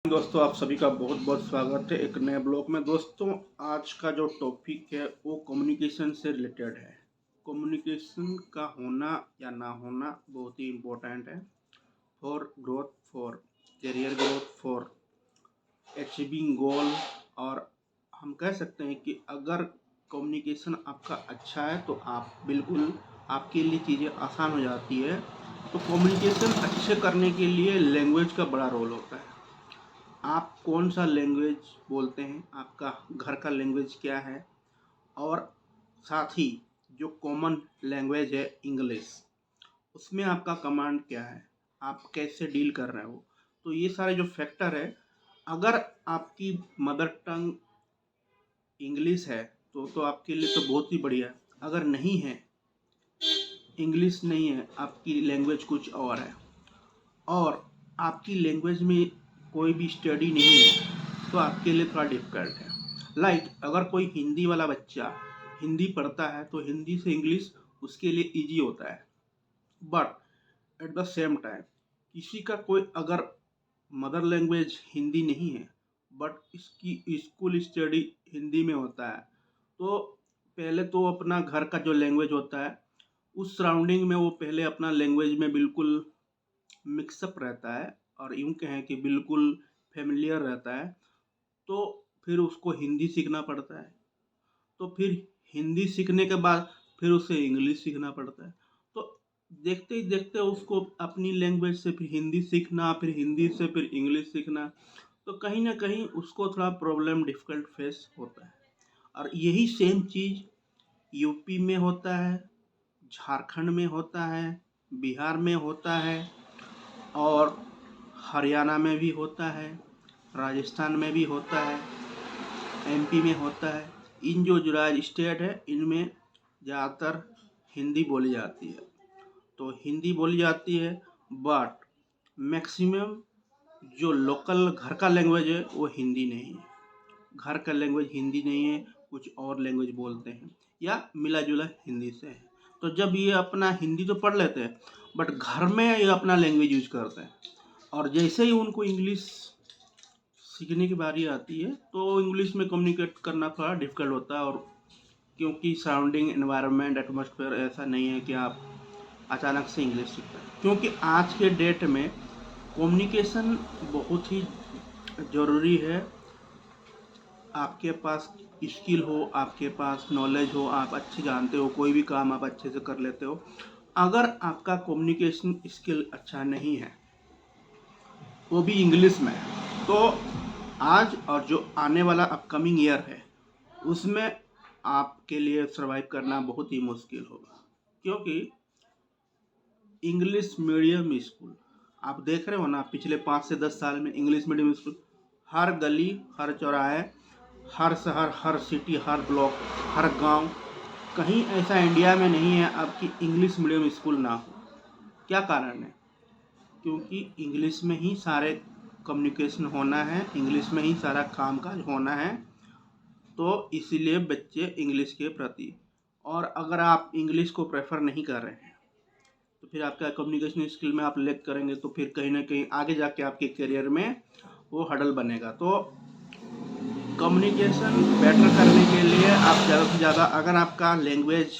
दोस्तों, आप सभी का बहुत बहुत स्वागत है एक नए ब्लॉग में। दोस्तों, आज का जो टॉपिक है वो कम्युनिकेशन से रिलेटेड है। कम्युनिकेशन का होना या ना होना बहुत ही इम्पोर्टेंट है for growth, for career growth, for achieving goal. और हम कह सकते हैं कि अगर कम्युनिकेशन आपका अच्छा है तो आप बिल्कुल आपके लिए चीज़ें आसान हो जाती है। तो कम्युनिकेशन अच्छे करने के लिए लैंग्वेज का बड़ा रोल होता है। आप कौन सा लैंग्वेज बोलते हैं, आपका घर का लैंग्वेज क्या है, और साथ ही जो कॉमन लैंग्वेज है इंग्लिश, उसमें आपका कमांड क्या है, आप कैसे डील कर रहे हो। तो ये सारे जो फैक्टर है, अगर आपकी मदर टंग इंग्लिश है तो आपके लिए तो बहुत ही बढ़िया है। अगर नहीं है, इंग्लिश नहीं है, आपकी लैंग्वेज कुछ और है, और आपकी लैंग्वेज में कोई भी स्टडी नहीं है, तो आपके लिए थोड़ा डिफिकल्ट है। अगर कोई हिंदी वाला बच्चा हिंदी पढ़ता है तो हिंदी से इंग्लिश उसके लिए इजी होता है। But at the same time किसी का कोई अगर मदर लैंग्वेज हिंदी नहीं है बट इसकी स्कूल स्टडी हिंदी में होता है, तो पहले तो अपना घर का जो लैंग्वेज होता है उस सराउंडिंग में वो पहले अपना लैंग्वेज में बिल्कुल मिक्सअप रहता है, और यूँ कहें कि बिल्कुल फेमिलियर रहता है। तो फिर उसको हिंदी सीखना पड़ता है, तो फिर हिंदी सीखने के बाद फिर उसे इंग्लिश सीखना पड़ता है। तो देखते ही देखते उसको अपनी लैंग्वेज से फिर हिंदी सीखना, फिर हिंदी से फिर इंग्लिश सीखना, तो कहीं ना कहीं उसको थोड़ा प्रॉब्लम डिफ़िकल्ट फेस होता है। और यही सेम चीज़ यूपी में होता है, झारखंड में होता है, बिहार में होता है, और हरियाणा में भी होता है, राजस्थान में भी होता है, एमपी में होता है। इन जो राज्य स्टेट है इनमें ज़्यादातर हिंदी बोली जाती है। तो हिंदी बोली जाती है, बट मैक्सिमम जो लोकल घर का लैंग्वेज है वो हिंदी नहीं है। घर का लैंग्वेज हिंदी नहीं है, कुछ और लैंग्वेज बोलते हैं या मिला जुला हिंदी से है। तो जब ये अपना हिंदी तो पढ़ लेते हैं बट घर में ये अपना लैंग्वेज यूज करते हैं, और जैसे ही उनको इंग्लिश सीखने की बारी आती है तो इंग्लिश में कम्युनिकेट करना थोड़ा डिफ़िकल्ट होता है। और क्योंकि सराउंडिंग एनवायरनमेंट एटमॉस्फेयर ऐसा नहीं है कि आप अचानक से इंग्लिश सीख पाए, क्योंकि आज के डेट में कम्युनिकेशन बहुत ही ज़रूरी है। आपके पास स्किल हो, आपके पास नॉलेज हो, आप अच्छे जानते हो, कोई भी काम आप अच्छे से कर लेते हो, अगर आपका कम्युनिकेशन स्किल अच्छा नहीं है, वो भी इंग्लिश में है, तो आज और जो आने वाला अपकमिंग ईयर है उसमें आपके लिए सरवाइव करना बहुत ही मुश्किल होगा। क्योंकि इंग्लिश मीडियम स्कूल आप देख रहे हो ना, पिछले 5 से 10 साल में इंग्लिश मीडियम स्कूल हर गली, हर चौराहे, हर शहर, हर सिटी, हर ब्लॉक, हर गांव, कहीं ऐसा इंडिया में नहीं है अब कि इंग्लिश मीडियम स्कूल ना हो। क्या कारण है? क्योंकि इंग्लिश में ही सारे कम्युनिकेशन होना है, इंग्लिश में ही सारा कामकाज होना है, तो इसीलिए बच्चे इंग्लिश के प्रति। और अगर आप इंग्लिश को प्रेफर नहीं कर रहे हैं तो फिर आपका कम्युनिकेशन स्किल में आप लैग करेंगे, तो फिर कहीं ना कहीं आगे जाके आपके करियर में वो हडल बनेगा। तो कम्युनिकेशन बेटर करने के लिए आप ज़्यादा से ज़्यादा, अगर आपका लैंग्वेज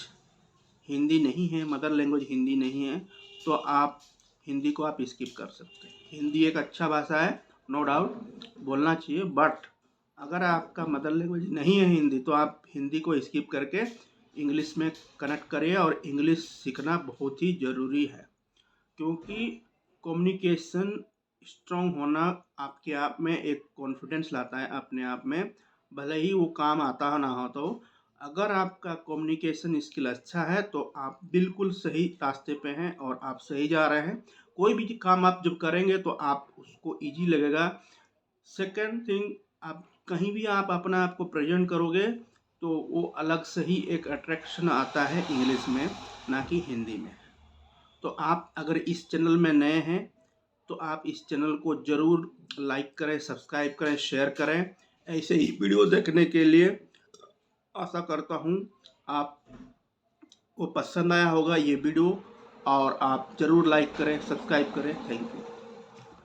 हिंदी नहीं है, मदर लैंग्वेज हिंदी नहीं है, तो आप हिंदी को आप स्किप कर सकते हैं। हिंदी एक अच्छा भाषा है, नो डाउट, बोलना चाहिए, बट अगर आपका मदर लैंग्वेज नहीं है हिंदी तो आप हिंदी को स्किप करके इंग्लिश में कनेक्ट करिए। और इंग्लिश सीखना बहुत ही ज़रूरी है, क्योंकि कम्युनिकेशन स्ट्रॉन्ग होना आपके आप में एक कॉन्फिडेंस लाता है अपने आप में, भले ही वो काम आता हो ना हो। तो अगर आपका कम्युनिकेशन स्किल अच्छा है तो आप बिल्कुल सही रास्ते पे हैं और आप सही जा रहे हैं। कोई भी काम आप जब करेंगे तो आप उसको इजी लगेगा। सेकंड थिंग, आप कहीं भी आप अपना आप को प्रेजेंट करोगे तो वो अलग से ही एक अट्रैक्शन आता है इंग्लिश में, ना कि हिंदी में। तो आप अगर इस चैनल में नए हैं तो आप इस चैनल को ज़रूर लाइक करें, सब्सक्राइब करें, शेयर करें। ऐसे ही वीडियो देखने के लिए आशा करता हूँ आपको पसंद आया होगा ये वीडियो, और आप ज़रूर लाइक करें, सब्सक्राइब करें। Thank you.